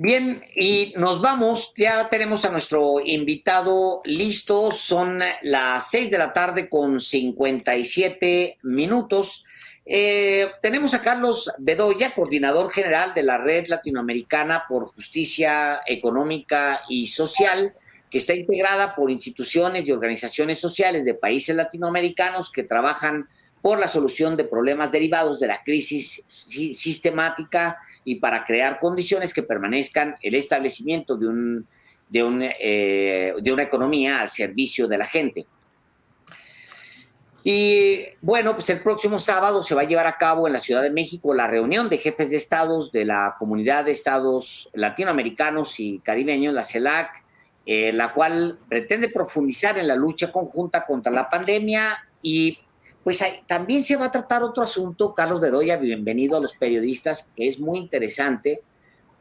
Bien, y nos vamos, ya tenemos a nuestro invitado listo, son las 6 de la tarde con 57 minutos. Tenemos a Carlos Bedoya, coordinador general de la Red Latinoamericana por Justicia Económica y Social, que está integrada por instituciones y organizaciones sociales de países latinoamericanos que trabajan por la solución de problemas derivados de la crisis sistemática y para crear condiciones que permanezcan el establecimiento de una economía al servicio de la gente. Y bueno, pues el próximo sábado se va a llevar a cabo en la Ciudad de México la reunión de jefes de estados de la Comunidad de Estados Latinoamericanos y Caribeños, la CELAC, la cual pretende profundizar en la lucha conjunta contra la pandemia y pues también se va a tratar otro asunto, Carlos Bedoya, bienvenido a los periodistas, que es muy interesante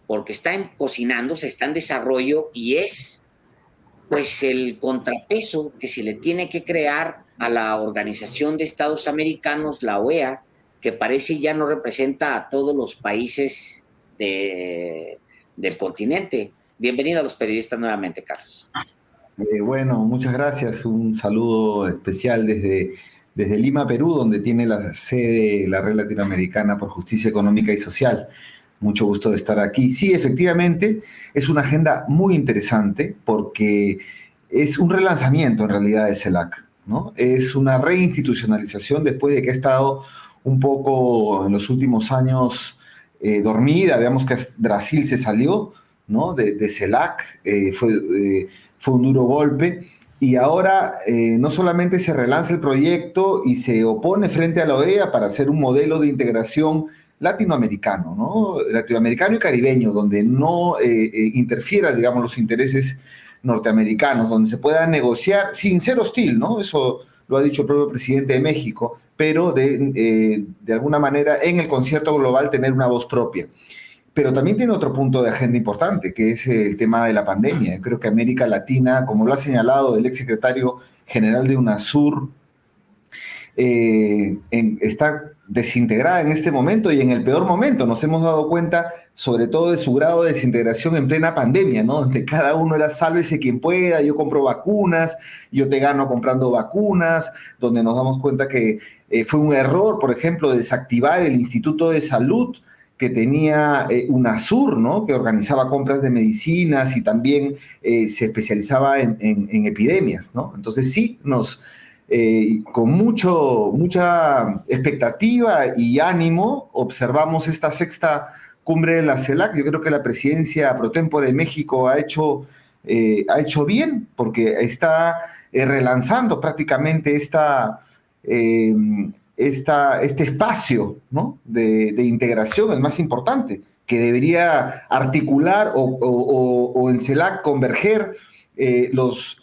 porque está cocinándose, está en desarrollo y es pues el contrapeso que se le tiene que crear a la Organización de Estados Americanos, la OEA, que parece ya no representa a todos los países del continente. Bienvenido a los periodistas nuevamente, Carlos. Bueno, muchas gracias. Un saludo especial desde Lima, Perú, donde tiene la sede la Red Latinoamericana por Justicia Económica y Social. Mucho gusto de estar aquí. Sí, efectivamente, es una agenda muy interesante porque es un relanzamiento en realidad de CELAC, ¿no? Es una reinstitucionalización después de que ha estado un poco en los últimos años dormida. Veamos que Brasil se salió, ¿no? de CELAC, fue un duro golpe. Y ahora no solamente se relanza el proyecto y se opone frente a la OEA para hacer un modelo de integración latinoamericano, ¿no? Latinoamericano y caribeño, donde no interfieran, digamos, los intereses norteamericanos, donde se pueda negociar sin ser hostil, ¿no? Eso lo ha dicho el propio presidente de México, pero de alguna manera en el concierto global tener una voz propia. Pero también tiene otro punto de agenda importante, que es el tema de la pandemia. Yo creo que América Latina, como lo ha señalado el exsecretario general de UNASUR, está desintegrada en este momento y en el peor momento. Nos hemos dado cuenta sobre todo de su grado de desintegración en plena pandemia, ¿no? Donde cada uno era sálvese quien pueda, yo compro vacunas, yo te gano comprando vacunas, donde nos damos cuenta que fue un error, por ejemplo, desactivar el Instituto de Salud que tenía UNASUR, ¿no? Que organizaba compras de medicinas y también se especializaba en epidemias, ¿no? Entonces sí, con mucha expectativa y ánimo observamos esta sexta cumbre de la CELAC. Yo creo que la presidencia pro tempore de México ha hecho bien, porque está relanzando prácticamente este espacio, ¿no? de integración, el más importante, que debería articular o en CELAC converger los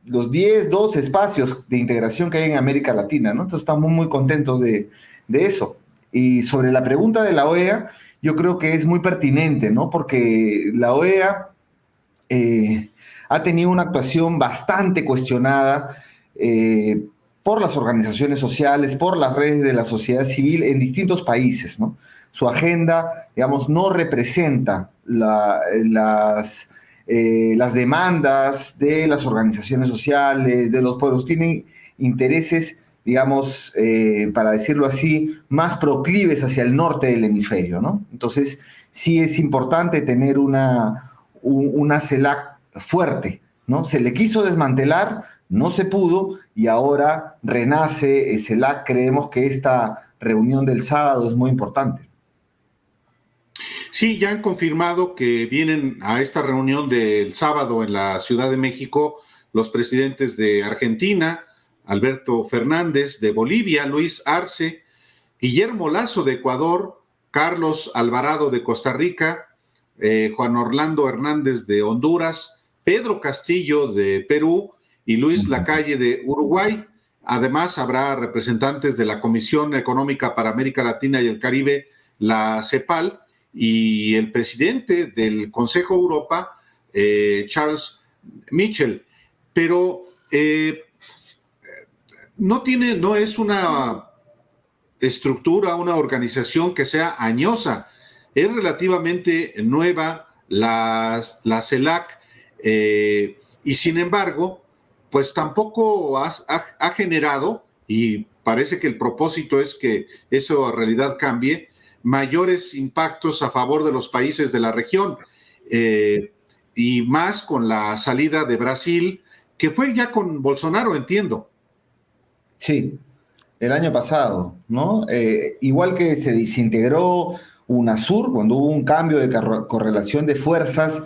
10, 12 espacios de integración que hay en América Latina, ¿no? Entonces estamos muy contentos de eso. Y sobre la pregunta de la OEA, yo creo que es muy pertinente, ¿no? Porque la OEA ha tenido una actuación bastante cuestionada por las organizaciones sociales, por las redes de la sociedad civil en distintos países, ¿no? Su agenda, digamos, no representa las demandas de las organizaciones sociales, de los pueblos. Tienen intereses, digamos, para decirlo así, más proclives hacia el norte del hemisferio, ¿no? Entonces, sí es importante tener una CELAC fuerte, ¿no? Se le quiso desmantelar, no se pudo, y ahora renace CELAC. Creemos que esta reunión del sábado es muy importante. Sí, ya han confirmado que vienen a esta reunión del sábado en la Ciudad de México los presidentes de Argentina, Alberto Fernández, de Bolivia, Luis Arce, Guillermo Lasso de Ecuador, Carlos Alvarado de Costa Rica, Juan Orlando Hernández de Honduras, Pedro Castillo de Perú y Luis Lacalle de Uruguay. Además, habrá representantes de la Comisión Económica para América Latina y el Caribe, la CEPAL, y el presidente del Consejo Europa, Charles Michel. Pero no es una estructura, una organización que sea añosa. Es relativamente nueva la CELAC, y sin embargo, pues tampoco ha generado, y parece que el propósito es que eso en realidad cambie, mayores impactos a favor de los países de la región, y más con la salida de Brasil, que fue ya con Bolsonaro, entiendo. Sí, el año pasado, ¿no? Igual que se desintegró UNASUR, cuando hubo un cambio de correlación de fuerzas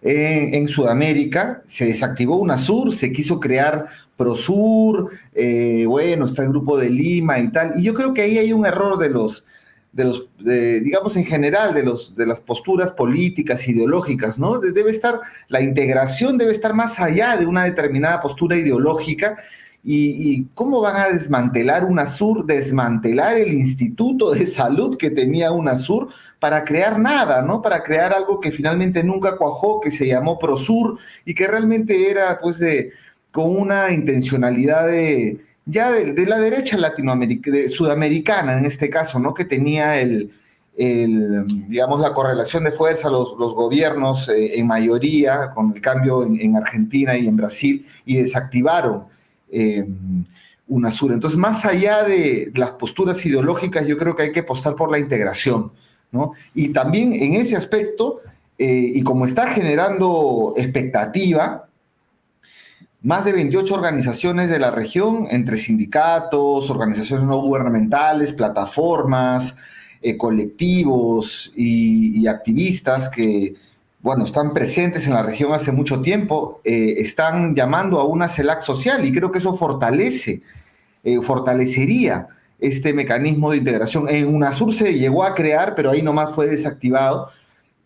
en Sudamérica, se desactivó UNASUR, se quiso crear PROSUR, bueno, está el Grupo de Lima y tal, y yo creo que ahí hay un error digamos en general, de las posturas políticas, ideológicas, ¿no? La integración debe estar más allá de una determinada postura ideológica. ¿Y cómo van a desmantelar UNASUR, desmantelar el Instituto de Salud que tenía UNASUR para crear nada, ¿no? Para crear algo que finalmente nunca cuajó, que se llamó PROSUR y que realmente era, pues, con una intencionalidad de la derecha sudamericana en este caso, ¿no? Que tenía digamos, la correlación de fuerza, los gobiernos en mayoría, con el cambio en Argentina y en Brasil, y desactivaron UNASUR. Entonces, más allá de las posturas ideológicas, yo creo que hay que apostar por la integración, ¿no? Y también en ese aspecto, y como está generando expectativa, más de 28 organizaciones de la región, entre sindicatos, organizaciones no gubernamentales, plataformas, colectivos y activistas que, bueno, están presentes en la región hace mucho tiempo, están llamando a una CELAC social, y creo que eso fortalecería este mecanismo de integración. En UNASUR se llegó a crear, pero ahí nomás fue desactivado,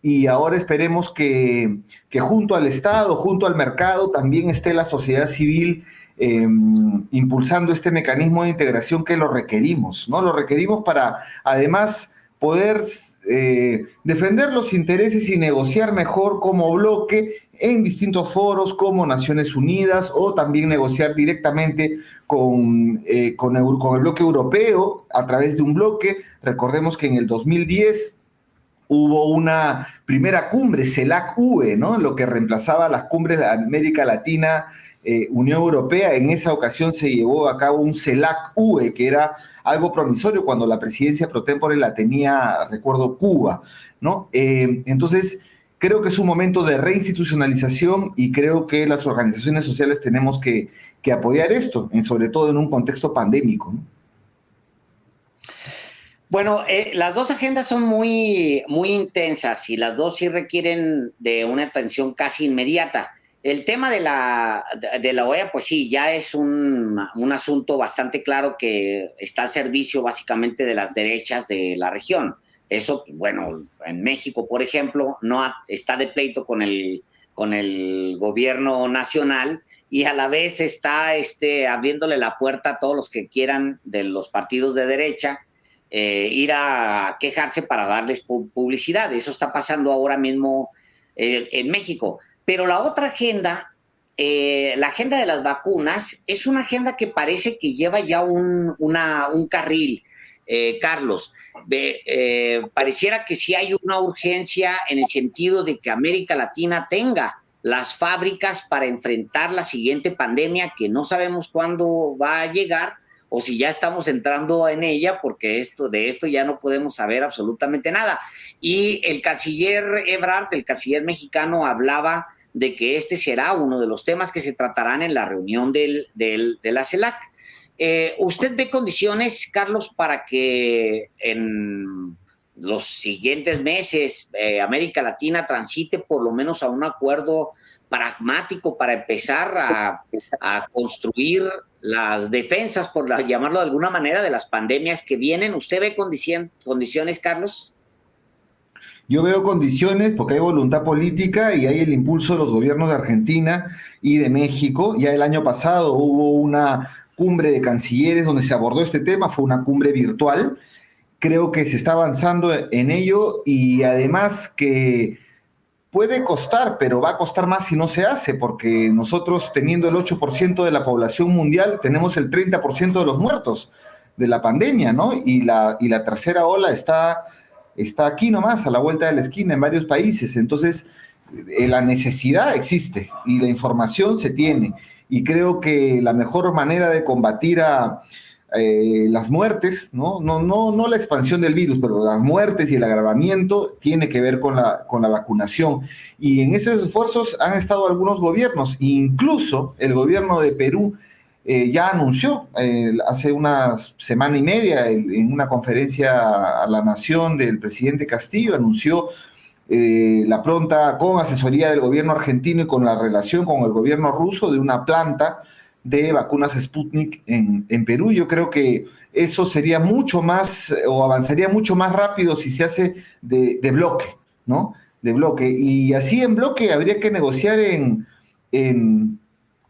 y ahora esperemos que junto al Estado, junto al mercado, también esté la sociedad civil impulsando este mecanismo de integración que lo requerimos, ¿no? Lo requerimos para, además, poder defender los intereses y negociar mejor como bloque en distintos foros como Naciones Unidas, o también negociar directamente con el bloque europeo a través de un bloque. Recordemos que en el 2010 hubo una primera cumbre CELAC-UE, ¿no? Lo que reemplazaba las cumbres de América Latina, Unión Europea. En esa ocasión se llevó a cabo un CELAC-UE, que era algo promisorio cuando la presidencia pro tempore la tenía, recuerdo, Cuba, ¿no? Entonces, creo que es un momento de reinstitucionalización, y creo que las organizaciones sociales tenemos que apoyar esto, sobre todo en un contexto pandémico, ¿no? Bueno, las dos agendas son muy, muy intensas, y las dos sí requieren de una atención casi inmediata. El tema de la OEA, pues sí, ya es un asunto bastante claro que está al servicio básicamente de las derechas de la región. Eso, bueno, en México, por ejemplo, está de pleito con el gobierno nacional, y a la vez está abriéndole la puerta a todos los que quieran, de los partidos de derecha, ir a quejarse para darles publicidad. Eso está pasando ahora mismo en México. Pero la otra agenda, la agenda de las vacunas, es una agenda que parece que lleva ya un carril, Carlos. Pareciera que sí hay una urgencia en el sentido de que América Latina tenga las fábricas para enfrentar la siguiente pandemia, que no sabemos cuándo va a llegar, o si ya estamos entrando en ella, porque de esto ya no podemos saber absolutamente nada. Y el canciller Ebrard, el canciller mexicano, hablaba de que este será uno de los temas que se tratarán en la reunión de la CELAC. ¿Usted ve condiciones, Carlos, para que en los siguientes meses América Latina transite por lo menos a un acuerdo pragmático para empezar a construir las defensas, llamarlo de alguna manera, de las pandemias que vienen? ¿Usted ve condiciones, Carlos? Yo veo condiciones porque hay voluntad política y hay el impulso de los gobiernos de Argentina y de México. Ya el año pasado hubo una cumbre de cancilleres donde se abordó este tema, fue una cumbre virtual. Creo que se está avanzando en ello, y además que puede costar, pero va a costar más si no se hace, porque nosotros, teniendo el 8% de la población mundial, tenemos el 30% de los muertos de la pandemia, ¿no? Y la tercera ola está está aquí nomás, a la vuelta de la esquina, en varios países. Entonces, la necesidad existe y la información se tiene. Y creo que la mejor manera de combatir las muertes, no la expansión del virus, pero las muertes y el agravamiento tiene que ver con la vacunación. Y en esos esfuerzos han estado algunos gobiernos, incluso el gobierno de Perú ya anunció hace una semana y media en una conferencia a la nación del presidente Castillo, anunció la pronta, con asesoría del gobierno argentino y con la relación con el gobierno ruso, de una planta de vacunas Sputnik en Perú. Yo creo que eso sería mucho más, o avanzaría mucho más rápido si se hace de bloque, ¿no? De bloque. Y así en bloque habría que negociar en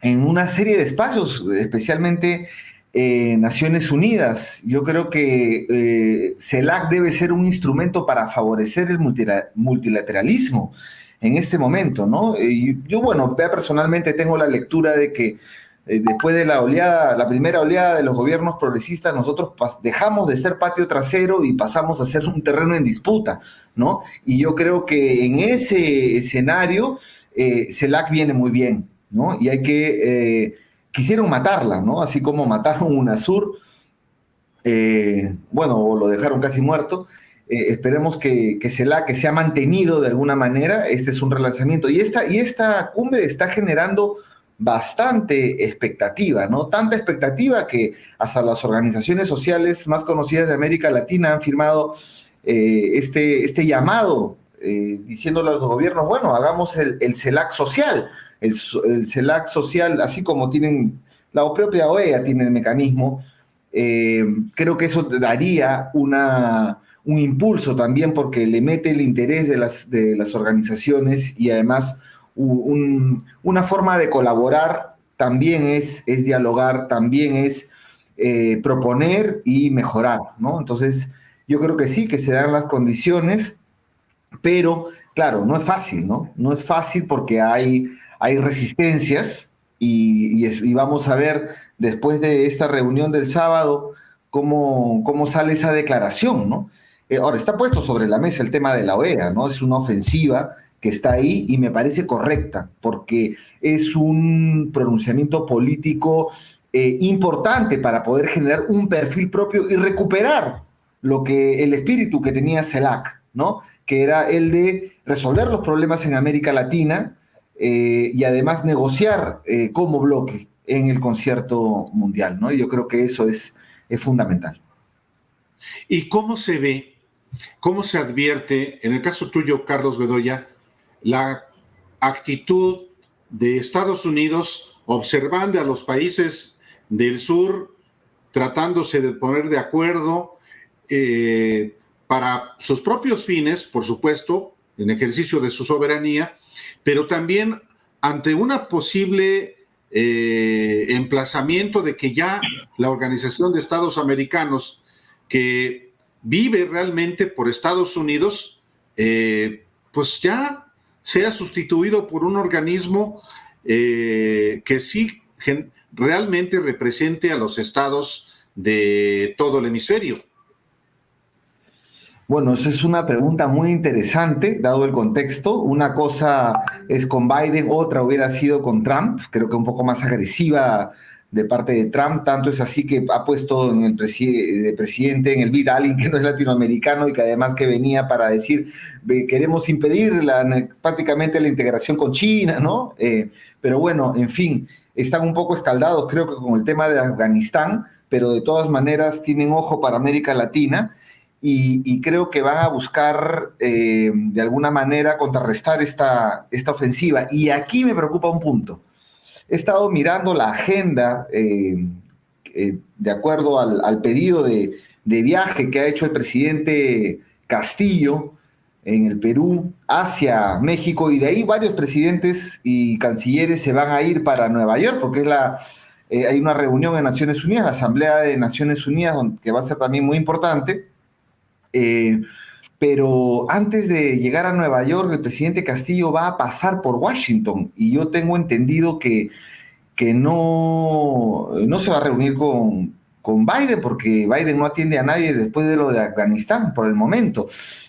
una serie de espacios, especialmente Naciones Unidas. Yo creo que CELAC debe ser un instrumento para favorecer el multilateralismo en este momento, ¿no? Y yo, bueno, personalmente tengo la lectura de que después de la primera oleada de los gobiernos progresistas, nosotros dejamos de ser patio trasero y pasamos a ser un terreno en disputa, ¿no? Y yo creo que en ese escenario CELAC viene muy bien, ¿no? Y hay que quisieron matarla, ¿no? Así como mataron UNASUR, bueno, o lo dejaron casi muerto. Esperemos que se ha mantenido de alguna manera. Este es un relanzamiento. Y esta cumbre está generando bastante expectativa, ¿no? Tanta expectativa que hasta las organizaciones sociales más conocidas de América Latina han firmado este llamado, diciéndole a los gobiernos, bueno, hagamos el CELAC social. El CELAC social, así como tienen, la propia OEA tiene el mecanismo, creo que eso daría un impulso también, porque le mete el interés de las organizaciones, y además una forma de colaborar también es dialogar, también es proponer y mejorar, ¿no? Entonces, yo creo que sí, que se dan las condiciones, pero claro, no es fácil, ¿no? No es fácil porque hay resistencias y vamos a ver después de esta reunión del sábado cómo sale esa declaración, ¿no? Ahora, está puesto sobre la mesa el tema de la OEA, ¿no? Es una ofensiva que está ahí y me parece correcta, porque es un pronunciamiento político importante para poder generar un perfil propio y recuperar el espíritu que tenía CELAC, ¿no? Que era el de resolver los problemas en América Latina, y además negociar como bloque en el concierto mundial, ¿no? Y yo creo que eso es fundamental. ¿Y cómo se ve, cómo se advierte, en el caso tuyo, Carlos Bedoya, la actitud de Estados Unidos observando a los países del sur, tratándose de poner de acuerdo para sus propios fines, por supuesto, en ejercicio de su soberanía, pero también ante una posible emplazamiento de que ya la Organización de Estados Americanos, que vive realmente por Estados Unidos, pues ya sea sustituido por un organismo que sí realmente represente a los estados de todo el hemisferio. Bueno, esa es una pregunta muy interesante, dado el contexto. Una cosa es con Biden, otra hubiera sido con Trump, creo que un poco más agresiva de parte de Trump. Tanto es así que ha puesto en el presidente, en el BID, a alguien que no es latinoamericano y que además que venía para decir, queremos impedir prácticamente la integración con China, ¿no? Pero bueno, en fin, están un poco escaldados, creo que con el tema de Afganistán, pero de todas maneras tienen ojo para América Latina. Y creo que van a buscar de alguna manera contrarrestar esta ofensiva. Y aquí me preocupa un punto. He estado mirando la agenda de acuerdo al pedido de viaje que ha hecho el presidente Castillo en el Perú hacia México, y de ahí varios presidentes y cancilleres se van a ir para Nueva York, porque hay una reunión en Naciones Unidas, la Asamblea de Naciones Unidas, que va a ser también muy importante. Pero antes de llegar a Nueva York, el presidente Castillo va a pasar por Washington, y yo tengo entendido que no se va a reunir con con Biden, porque Biden no atiende a nadie después de lo de Afganistán por el momento.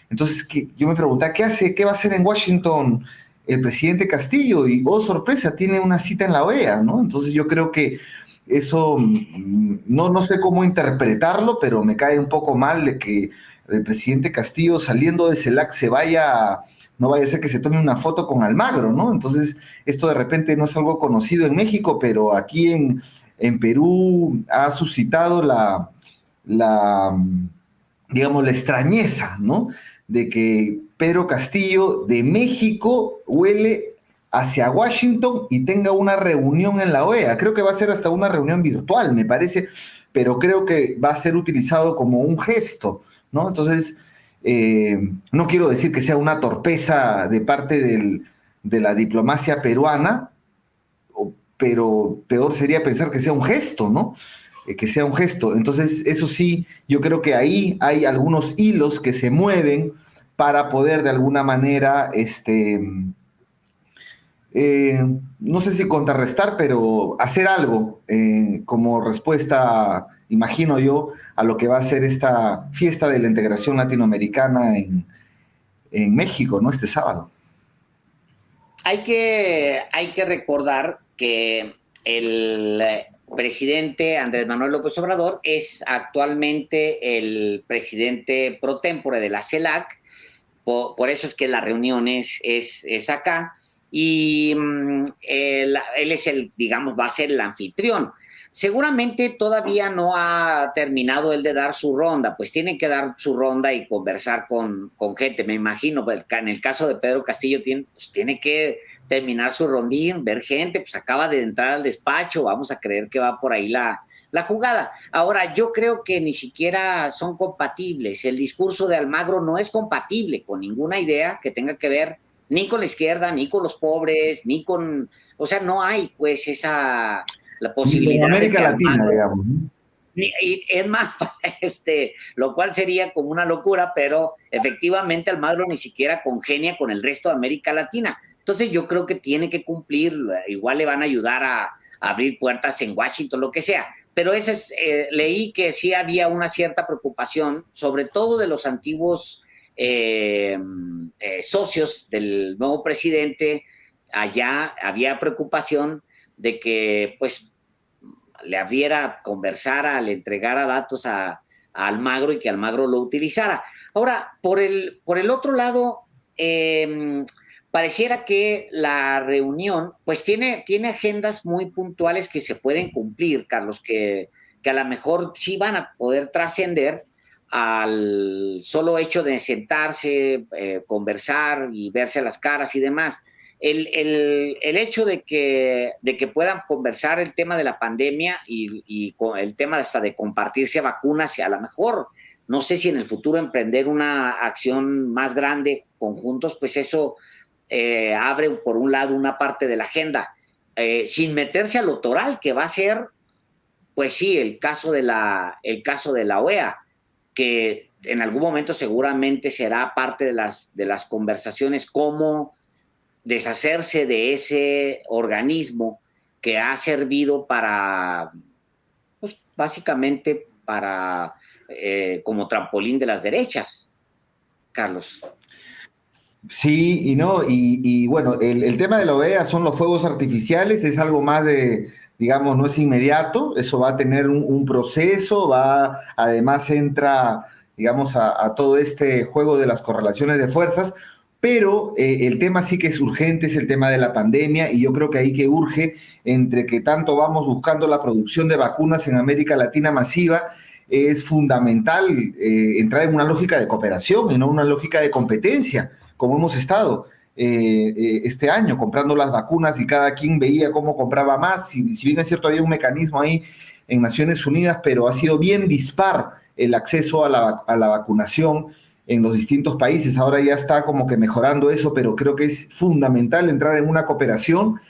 Entonces yo me preguntaba, ¿qué va a hacer en Washington el presidente Castillo? Y, oh, sorpresa, tiene una cita en la OEA, ¿no? Entonces yo creo que eso, no sé cómo interpretarlo, pero me cae un poco mal de que el presidente Castillo saliendo de CELAC no vaya a ser que se tome una foto con Almagro, ¿no? Entonces, esto de repente no es algo conocido en México, pero aquí en Perú ha suscitado digamos, la extrañeza, ¿no? De que Pedro Castillo de México huele hacia Washington y tenga una reunión en la OEA. Creo que va a ser hasta una reunión virtual, me parece, pero creo que va a ser utilizado como un gesto, ¿no? Entonces, no quiero decir que sea una torpeza de parte de la diplomacia peruana, pero peor sería pensar que sea un gesto, ¿no? Que sea un gesto. Entonces, eso sí, yo creo que ahí hay algunos hilos que se mueven para poder de alguna manera, no sé si contrarrestar, pero hacer algo como respuesta, imagino yo, a lo que va a ser esta fiesta de la integración latinoamericana en México, ¿no? Este sábado. Hay que recordar que el presidente Andrés Manuel López Obrador es actualmente el presidente pro tempore de la CELAC, por eso es que la reunión es acá, y él es digamos, va a ser el anfitrión. Seguramente todavía no ha terminado él de dar su ronda, pues tiene que dar su ronda y conversar con gente, me imagino. En el caso de Pedro Castillo tiene que terminar su rondín, ver gente, pues acaba de entrar al despacho, vamos a creer que va por ahí la jugada. Ahora, yo creo que ni siquiera son compatibles. El discurso de Almagro no es compatible con ninguna idea que tenga que ver ni con la izquierda, ni con los pobres, ni con... O sea, no hay pues la posibilidad en América de que Latina, Almagro, digamos. y es más, lo cual sería como una locura, pero efectivamente Almagro ni siquiera congenia con el resto de América Latina. Entonces yo creo que tiene que cumplir, igual le van a ayudar a abrir puertas en Washington, lo que sea. Pero leí que sí había una cierta preocupación, sobre todo de los antiguos socios del nuevo presidente. Allá había preocupación de que pues le conversara, le entregara datos a Almagro y que Almagro lo utilizara. Ahora, por el otro lado, pareciera que la reunión pues tiene agendas muy puntuales que se pueden cumplir, Carlos, que a lo mejor sí van a poder trascender al solo hecho de sentarse, conversar y verse a las caras y demás. El hecho de que puedan conversar el tema de la pandemia y el tema hasta de compartirse vacunas, y a lo mejor, no sé si en el futuro emprender una acción más grande conjuntos, pues eso abre por un lado una parte de la agenda, sin meterse a lo toral, que va a ser, pues sí, el caso de la OEA, que en algún momento seguramente será parte de las conversaciones, cómo deshacerse de ese organismo que ha servido para, pues básicamente para, como trampolín de las derechas, Carlos. Sí, y no, y bueno, el tema de la OEA son los fuegos artificiales, es algo más digamos, no es inmediato, eso va a tener un proceso, además entra, digamos, a todo este juego de las correlaciones de fuerzas, pero el tema sí que es urgente, es el tema de la pandemia, y yo creo que ahí que urge, entre que tanto vamos buscando la producción de vacunas en América Latina masiva, es fundamental entrar en una lógica de cooperación y no una lógica de competencia, como hemos estado este año comprando las vacunas y cada quien veía cómo compraba más. Si bien es cierto, había un mecanismo ahí en Naciones Unidas, pero ha sido bien dispar el acceso a la vacunación en los distintos países. Ahora ya está como que mejorando eso, pero creo que es fundamental entrar en una cooperación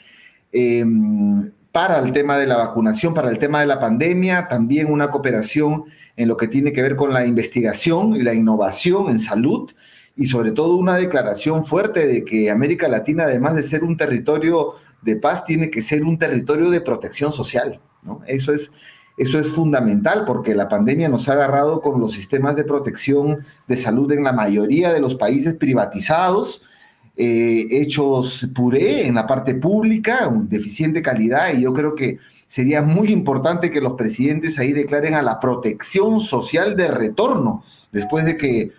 para el tema de la vacunación, para el tema de la pandemia, también una cooperación en lo que tiene que ver con la investigación y la innovación en salud, y sobre todo una declaración fuerte de que América Latina, además de ser un territorio de paz, tiene que ser un territorio de protección social, ¿no? Eso es Eso es fundamental porque la pandemia nos ha agarrado con los sistemas de protección de salud en la mayoría de los países privatizados, hechos puré en la parte pública, deficiente calidad, y yo creo que sería muy importante que los presidentes ahí declaren a la protección social de retorno, después de que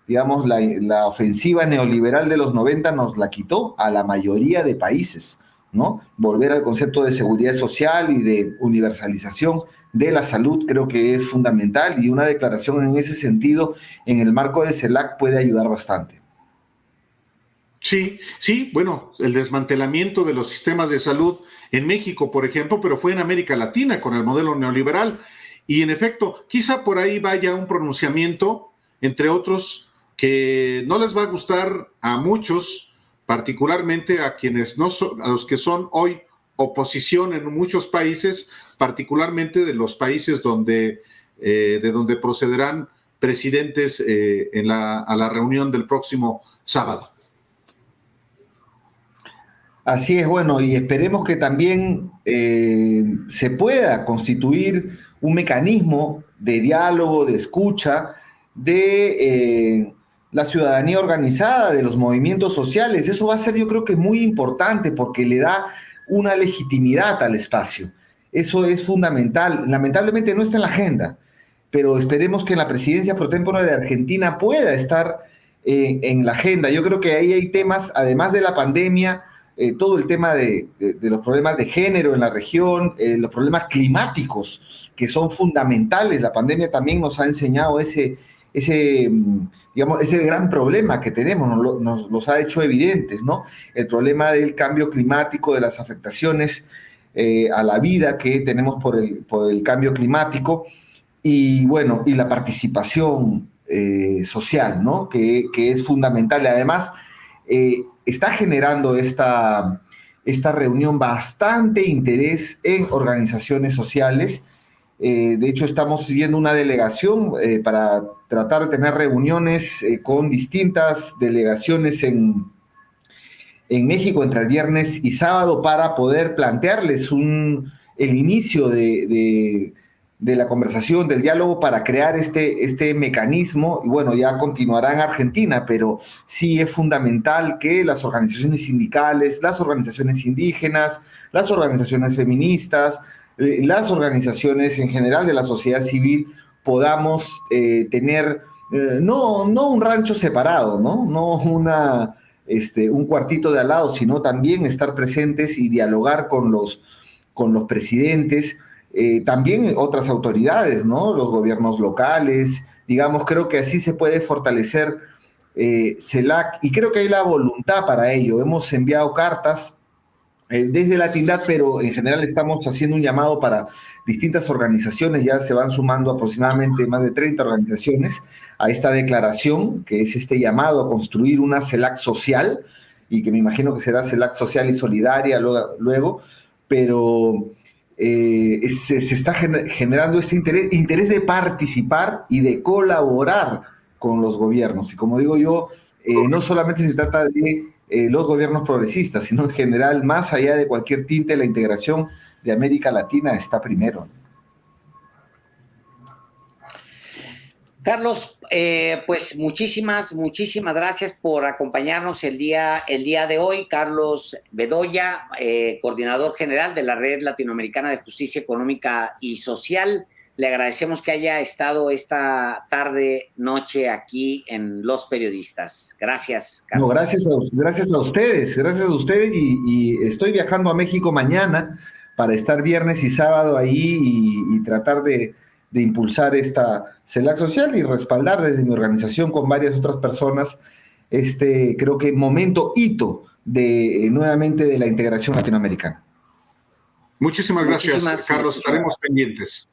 digamos, la ofensiva neoliberal de los 90 nos la quitó a la mayoría de países, ¿no? Volver al concepto de seguridad social y de universalización de la salud creo que es fundamental, y una declaración en ese sentido en el marco de CELAC puede ayudar bastante. Sí, sí, bueno, el desmantelamiento de los sistemas de salud en México, por ejemplo, pero fue en América Latina con el modelo neoliberal. Y en efecto, quizá por ahí vaya un pronunciamiento, entre otros, que no les va a gustar a muchos, particularmente a quienes no son, a los que son hoy oposición en muchos países, particularmente de los países de donde procederán presidentes a la reunión del próximo sábado. Así es, bueno, y esperemos que también se pueda constituir un mecanismo de diálogo, de escucha de la ciudadanía organizada, de los movimientos sociales. Eso va a ser, yo creo que muy importante porque le da una legitimidad al espacio. Eso es fundamental. Lamentablemente no está en la agenda, pero esperemos que en la presidencia pro tempore de Argentina pueda estar en la agenda. Yo creo que ahí hay temas, además de la pandemia, todo el tema de los problemas de género en la región, los problemas climáticos que son fundamentales. La pandemia también nos ha enseñado ese gran problema que tenemos, nos los ha hecho evidentes, ¿no? El problema del cambio climático, de las afectaciones a la vida que tenemos por el cambio climático, y bueno, y la participación social, ¿no? Que es fundamental. Y además, está generando esta reunión bastante interés en organizaciones sociales. De hecho, estamos siguiendo una delegación para tratar de tener reuniones con distintas delegaciones en México entre el viernes y sábado para poder plantearles el inicio de la conversación, del diálogo, para crear este mecanismo. Y bueno, ya continuará en Argentina, pero sí es fundamental que las organizaciones sindicales, las organizaciones indígenas, las organizaciones feministas, las organizaciones en general de la sociedad civil podamos tener no un rancho separado, no un cuartito de al lado, sino también estar presentes y dialogar con los presidentes, también otras autoridades, ¿no? Los gobiernos locales, digamos. Creo que así se puede fortalecer CELAC, y creo que hay la voluntad para ello. Hemos enviado cartas desde la Tindad, pero en general estamos haciendo un llamado para distintas organizaciones. Ya se van sumando aproximadamente más de 30 organizaciones a esta declaración, que es este llamado a construir una CELAC social, y que me imagino que será CELAC social y solidaria luego, pero se está generando este interés de participar y de colaborar con los gobiernos. Y como digo yo, no solamente se trata de los gobiernos progresistas, sino en general, más allá de cualquier tinte, la integración de América Latina está primero. Carlos, pues muchísimas gracias por acompañarnos el día de hoy. Carlos Bedoya, coordinador general de la Red Latinoamericana de Justicia Económica y Social. Le agradecemos que haya estado esta noche aquí en Los Periodistas. Gracias, Carlos. No, gracias a ustedes, y estoy viajando a México mañana para estar viernes y sábado ahí y tratar de impulsar esta CELAC social y respaldar desde mi organización con varias otras personas creo que hito nuevamente de la integración latinoamericana. Muchísimas gracias, Carlos. Estaremos pendientes.